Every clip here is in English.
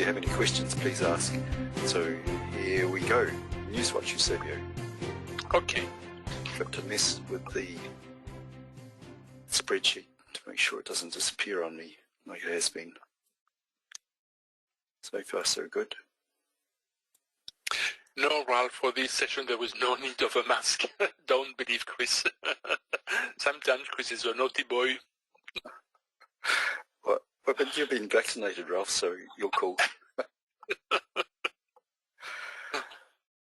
you have any questions, please ask. So here we go. NewsWatch, Eusebio. Okay. Got to mess with the spreadsheet to make sure it doesn't disappear on me like it has been. So far, so good. No, Ralph, for this session there was no need of a mask. Don't believe Chris. Sometimes Chris is a naughty boy. Well, but you've been vaccinated, Ralph, so you're cool.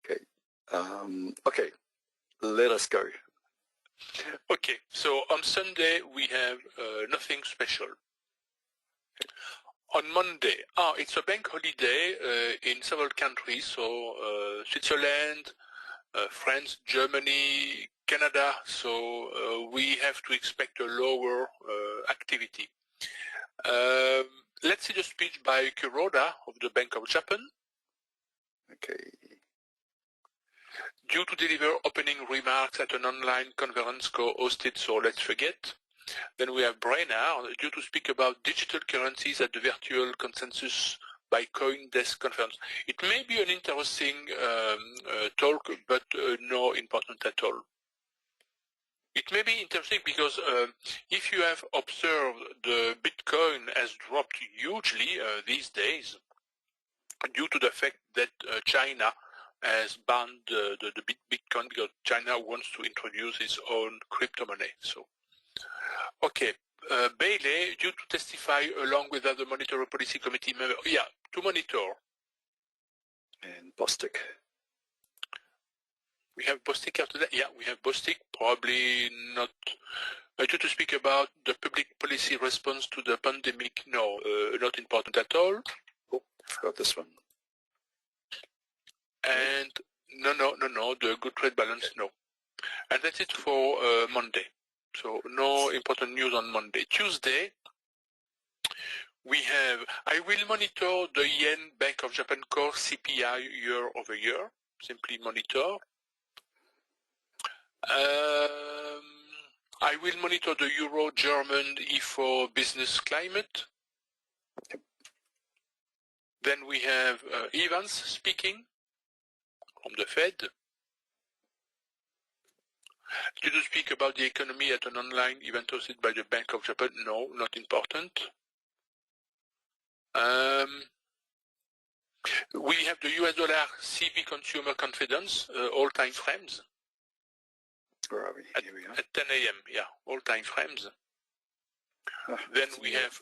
Okay. Okay, let us go. Okay, so on Sunday we have nothing special. On Monday, it's a bank holiday in several countries, so Switzerland, France, Germany, Canada, so we have to expect a lower activity. Let's see the speech by Kuroda of the Bank of Japan. Okay. Due to deliver opening remarks at an online conference co-hosted, so let's forget. Then we have Brainard, due to speak about digital currencies at the virtual consensus by CoinDesk conference. It may be an interesting talk, but no important at all. It may be interesting because if you have observed, the Bitcoin has dropped hugely these days due to the fact that China has banned the Bitcoin because China wants to introduce its own crypto money. So, okay, Bailey, due to testify along with other monetary policy committee members, to monitor. And Bostic. We have Bostic after that? Yeah, we have Bostic, probably not. Due to speak about the public policy response to the pandemic, no, not important at all. Oh, I forgot this one. And no, the good trade balance, no. And that's it for Monday. So no important news on Monday. Tuesday, we have, I will monitor the Yen Bank of Japan core CPI year over year, simply monitor. I will monitor the Euro-German IFO business climate. Then we have Evans speaking from the Fed. Did you speak about the economy at an online event hosted by the Bank of Japan? No, not important. We have the US dollar CB consumer confidence, all time frames. Where are we? Here we are. At 10 a.m., yeah, all time frames. Then we have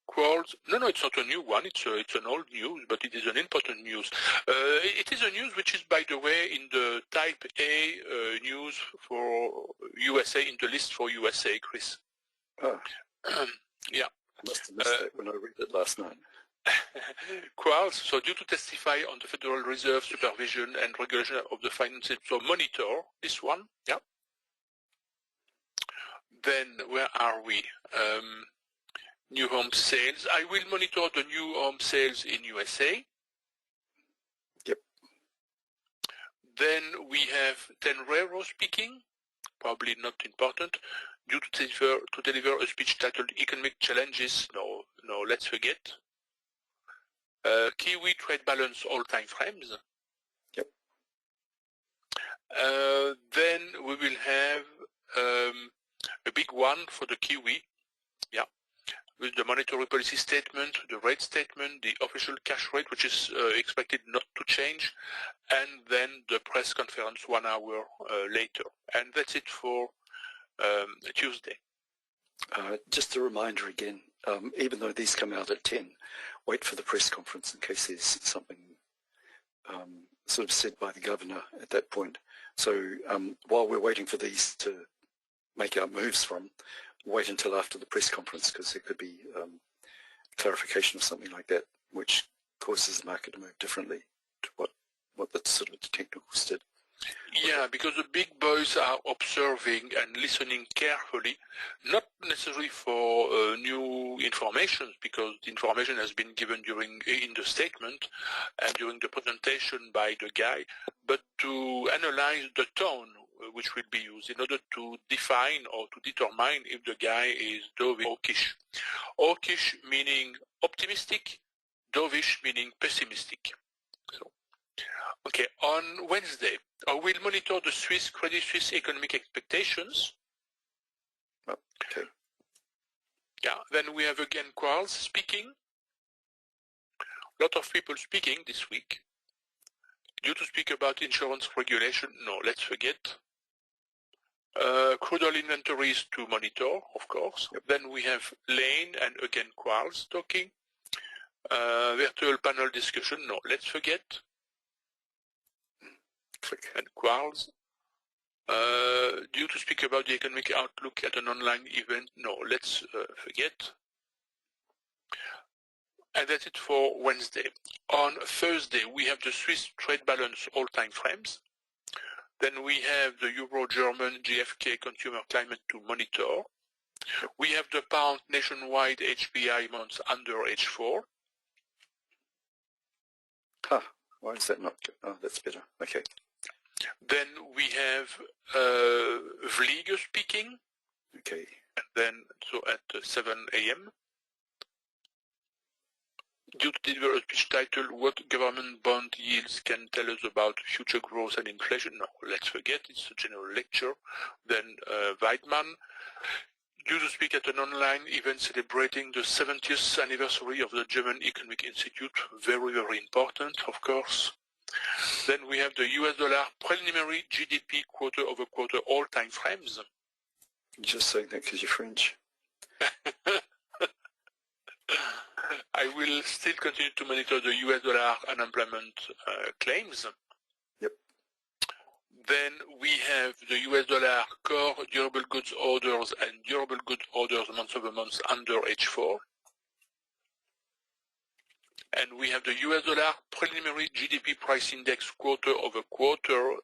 Quartz. No, it's not a new one. It's an old news, but it is an important news. It is a news which is, by the way, in the Type A news for USA, in the list for USA, Chris. Oh. Yeah. I must have missed that when I read it last night. Quartz, so due to testify on the Federal Reserve supervision and regulation of the finances, so monitor this one, yeah. Then where are we? New home sales. I will monitor the new home sales in USA. Yep. Then we have Tenrero speaking, probably not important, due to deliver a speech titled Economic Challenges. No, let's forget. Kiwi trade balance all time frames. Yep. Then we will have a big one for the Kiwi, yeah, with the monetary policy statement, the rate statement, the official cash rate, which is expected not to change, and then the press conference 1 hour later. And that's it for Tuesday. Just a reminder again, even though these come out at 10, wait for the press conference in case there's something sort of said by the governor at that point. So while we're waiting for these to make our moves from, wait until after the press conference, because there could be clarification of something like that, which causes the market to move differently to what the sort of the technicals did. Yeah, because the big boys are observing and listening carefully, not necessarily for new information, because the information has been given in the statement and during the presentation by the guy, but to analyze the tone which will be used in order to define or to determine if the guy is dovish. Hawkish meaning optimistic, dovish meaning pessimistic. So, okay, on Wednesday, we'll monitor the Credit Suisse economic expectations. Okay. Yeah, then we have again Quarles speaking. A lot of people speaking this week. Due to speak about insurance regulation, no, let's forget. Crude oil inventories to monitor, of course. Yep. Then we have Lane and again Quarles talking. Virtual panel discussion, no, let's forget. Click. And Quarles. Due to speak about the economic outlook at an online event, no, let's forget. And that's it for Wednesday. On Thursday, we have the Swiss trade balance all-time frames. Then we have the Euro-German GfK consumer climate to monitor. We have the pound nationwide HPI months under H4. Why is that not good? Oh, that's better. Okay. Then we have Vliege speaking. Okay. And then, so at 7 a.m. Due to the speech title, what government bond yields can tell us about future growth and inflation? No, let's forget, it's a general lecture. Then Weidmann, due to speak at an online event celebrating the 70th anniversary of the German Economic Institute, very, very important, of course. Then we have the US dollar preliminary GDP quarter-over-quarter all-time frames. You're just saying that because you're French. I will still continue to monitor the US dollar unemployment claims. Yep. Then we have the US dollar core durable goods orders and durable goods orders month-over-month under H4. And we have the US dollar preliminary GDP price index quarter-over-quarter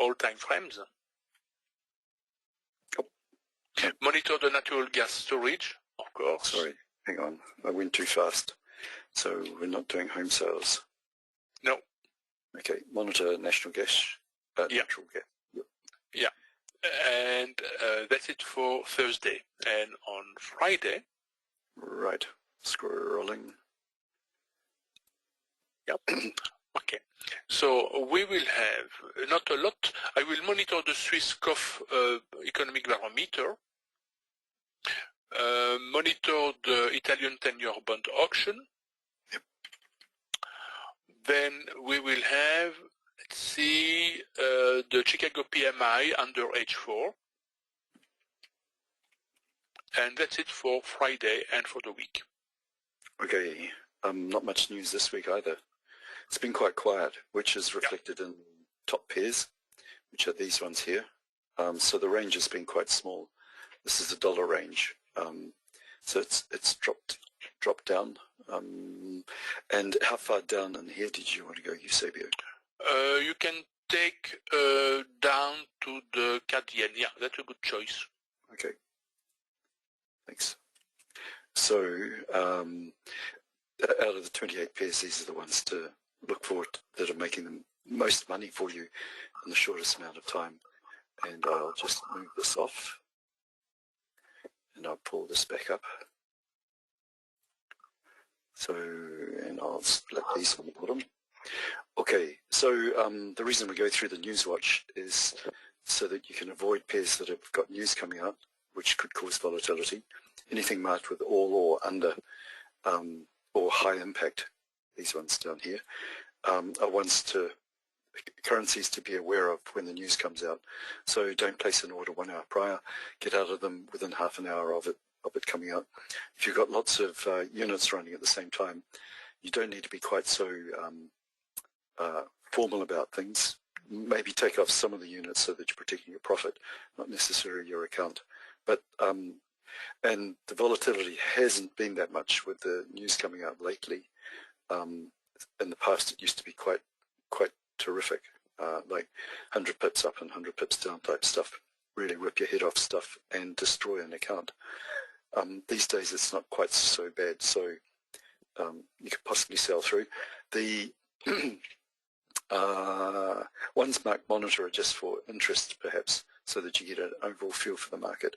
all-time frames. Yep. Monitor the natural gas storage, of course. Sorry, hang on. I went too fast. So we're not doing home sales. No. Okay, monitor national gas. Natural gas. Yep. Yeah. And that's it for Thursday. And on Friday. Right. Scrolling. Yep. Okay. So we will have, not a lot, I will monitor the Swiss COF economic barometer, monitor the Italian 10-year bond auction. Yep. Then we will have, let's see, the Chicago PMI under H4. And that's it for Friday and for the week. Okay. Not much news this week either. It's been quite quiet, which is reflected in top pairs, which are these ones here. So the range has been quite small. This is the dollar range. So it's dropped down. And how far down in here did you want to go, Eusebio? You can take down to the CAD yen. Yeah, that's a good choice. Okay. Thanks. So out of the 28 pairs, these are the ones to look for that are making the most money for you in the shortest amount of time. And I'll just move this off. And I'll pull this back up. So, and I'll split these on the bottom. Okay, so the reason we go through the NewsWatch is so that you can avoid pairs that have got news coming out, which could cause volatility. Anything marked with all or under or high impact, these ones down here, are currencies to be aware of when the news comes out. So don't place an order 1 hour prior. Get out of them within half an hour of it coming out. If you've got lots of units running at the same time, you don't need to be quite so formal about things. Maybe take off some of the units so that you're protecting your profit, not necessarily your account. But and the volatility hasn't been that much with the news coming out lately. In the past, it used to be quite terrific, like 100 pips up and 100 pips down type stuff. Really rip your head off stuff and destroy an account. These days, it's not quite so bad, so you could possibly sell through. The ones marked monitor are just for interest, perhaps, so that you get an overall feel for the market.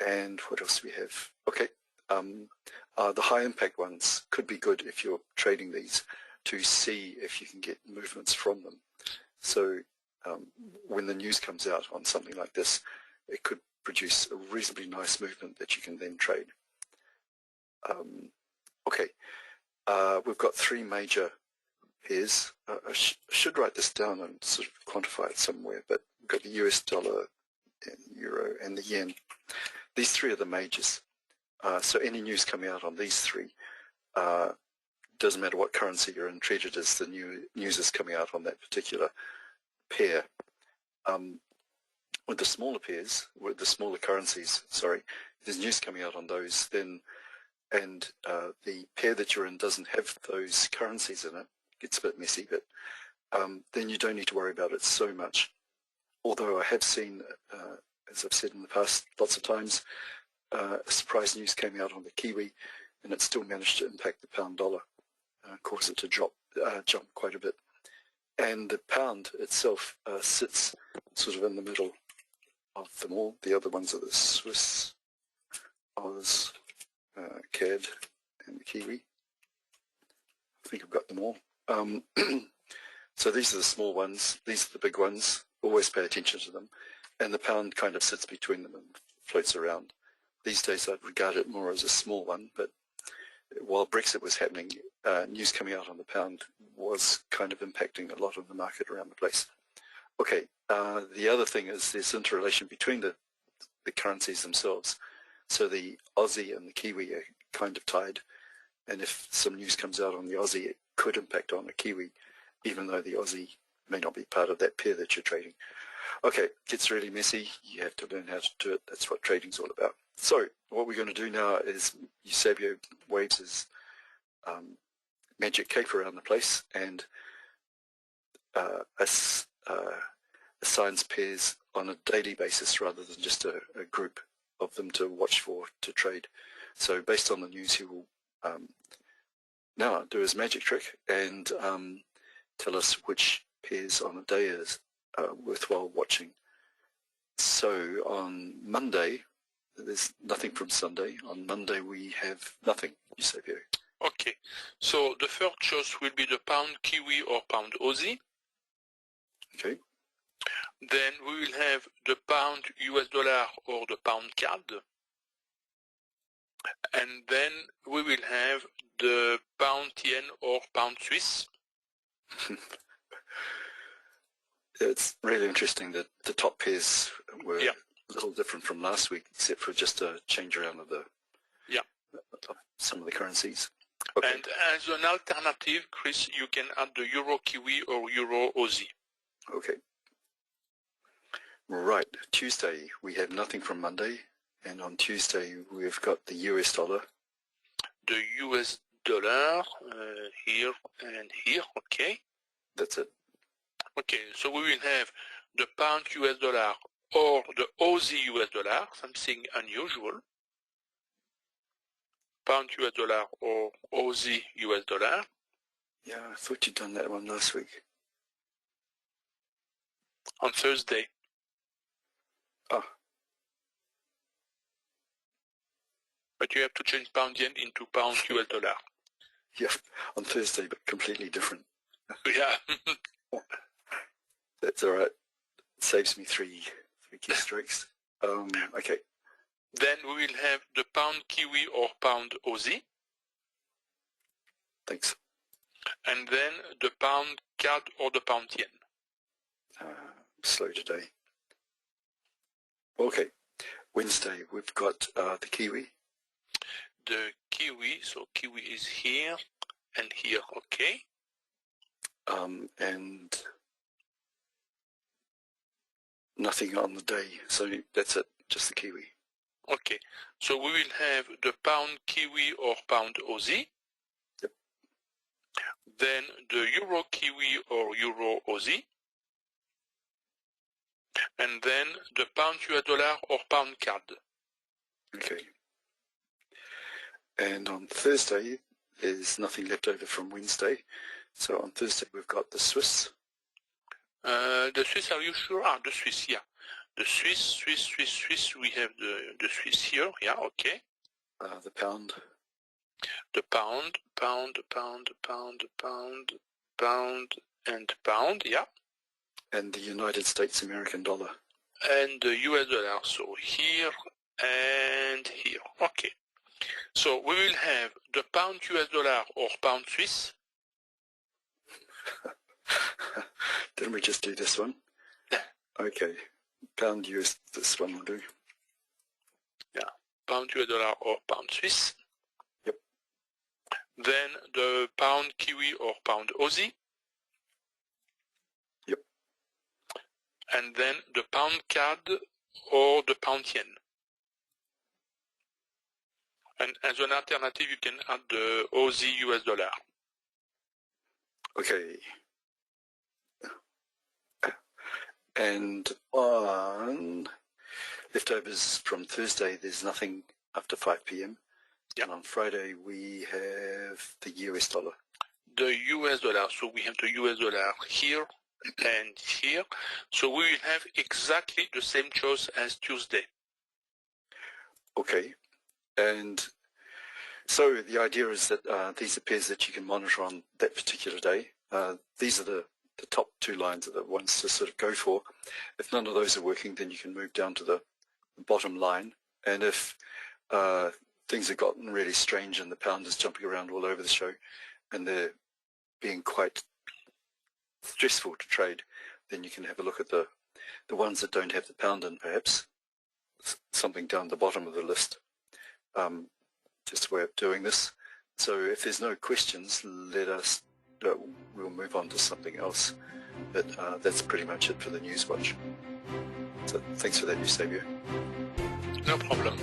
And what else do we have? Okay, The high impact ones could be good if you're trading these to see if you can get movements from them. So when the news comes out on something like this, it could produce a reasonably nice movement that you can then trade. Okay, we've got three major pairs. I should write this down and sort of quantify it somewhere, but we've got the US dollar, and euro, and the yen. These three are the majors. So any news coming out on these three, doesn't matter what currency you're in, treat it as the news is coming out on that particular pair. With the smaller pairs, with the smaller currencies, sorry, if there's news coming out on those, then, and the pair that you're in doesn't have those currencies in it, gets a bit messy, but then you don't need to worry about it so much. Although I have seen, as I've said in the past lots of times, surprise news came out on the Kiwi, and it still managed to impact the pound dollar, cause it to jump quite a bit. And the pound itself sits sort of in the middle of them all. The other ones are the Swiss, Oz, CAD, and the Kiwi. I think I've got them all. So these are the small ones. These are the big ones. Always pay attention to them. And the pound kind of sits between them and floats around. These days I'd regard it more as a small one, but while Brexit was happening, news coming out on the pound was kind of impacting a lot of the market around the place. Okay, the other thing is there's interrelation between the currencies themselves. So the Aussie and the Kiwi are kind of tied, and if some news comes out on the Aussie, it could impact on the Kiwi, even though the Aussie may not be part of that pair that you're trading. Okay, it gets really messy. You have to learn how to do it. That's what trading's all about. So what we're going to do now is Eusebio waves his magic cape around the place and assigns pairs on a daily basis rather than just a group of them to watch for, to trade. So based on the news, he will now do his magic trick and tell us which pairs on a day is worthwhile watching. So on Monday, there's nothing from Sunday. On Monday, we have nothing, Eusebio. Okay, so the first choice will be the pound Kiwi or pound Aussie. Okay. Then we will have the pound US dollar or the pound CAD. And then we will have the pound yen or pound Swiss. It's really interesting that the top pairs were a little different from last week, except for just a change around of some of the currencies. Okay. And as an alternative, Chris, you can add the Euro Kiwi or Euro Aussie. Okay. Right. Tuesday, we have nothing from Monday. And on Tuesday, we've got the US dollar. The US dollar here and here, okay. That's it. Okay, so we will have the pound US dollar or the Aussie US dollar, something unusual. Pound US dollar or Aussie US dollar. Yeah, I thought you'd done that one last week. On Thursday. Oh. But you have to change pound yen into pound US dollar. Yeah, on Thursday, but completely different. Yeah. That's all right. It saves me three keystrokes. Okay. Then we will have the pound Kiwi or pound Aussie. Thanks. And then the pound CAD or the pound yen. Slow today. Okay. Wednesday, we've got the Kiwi. The Kiwi, so Kiwi is here and here, okay. And nothing on the day, so that's it, just the Kiwi. Okay, so we will have the pound Kiwi or pound Aussie. Yep. Then the Euro Kiwi or Euro Aussie. And then the pound US dollar or pound CAD. Okay. And on Thursday, there's nothing left over from Wednesday. So on Thursday, we've got the Swiss. The Swiss, are you sure? Ah, the Swiss, yeah. The Swiss, we have the Swiss here, yeah, okay. The pound. The pound, and pound, yeah. And the United States American dollar. And the US dollar, so here and here. Okay. So we will have the pound US dollar or pound Swiss. Didn't we just do this one? Yeah. Okay. Pound US, this one will do. Yeah. Pound US dollar or pound Swiss. Yep. Then the pound Kiwi or pound Aussie. Yep. And then the pound CAD or the pound yen. And as an alternative, you can add the Aussie US dollar. Okay. And on leftovers from Thursday, there's nothing after 5 p.m. Yep. And on Friday, we have the US dollar. The US dollar, so we have the US dollar here and here. So we will have exactly the same choice as Tuesday. Okay. And so the idea is that these are pairs that you can monitor on that particular day. These are the top two lines are the ones to sort of go for. If none of those are working, then you can move down to the bottom line. And if things have gotten really strange and the pound is jumping around all over the show and they're being quite stressful to trade, then you can have a look at the ones that don't have the pound in, perhaps something down the bottom of the list. Just a way of doing this. So if there's no questions, we'll move on to something else. But that's pretty much it for the NewsWatch. So thanks for that, Eusebio. No problem.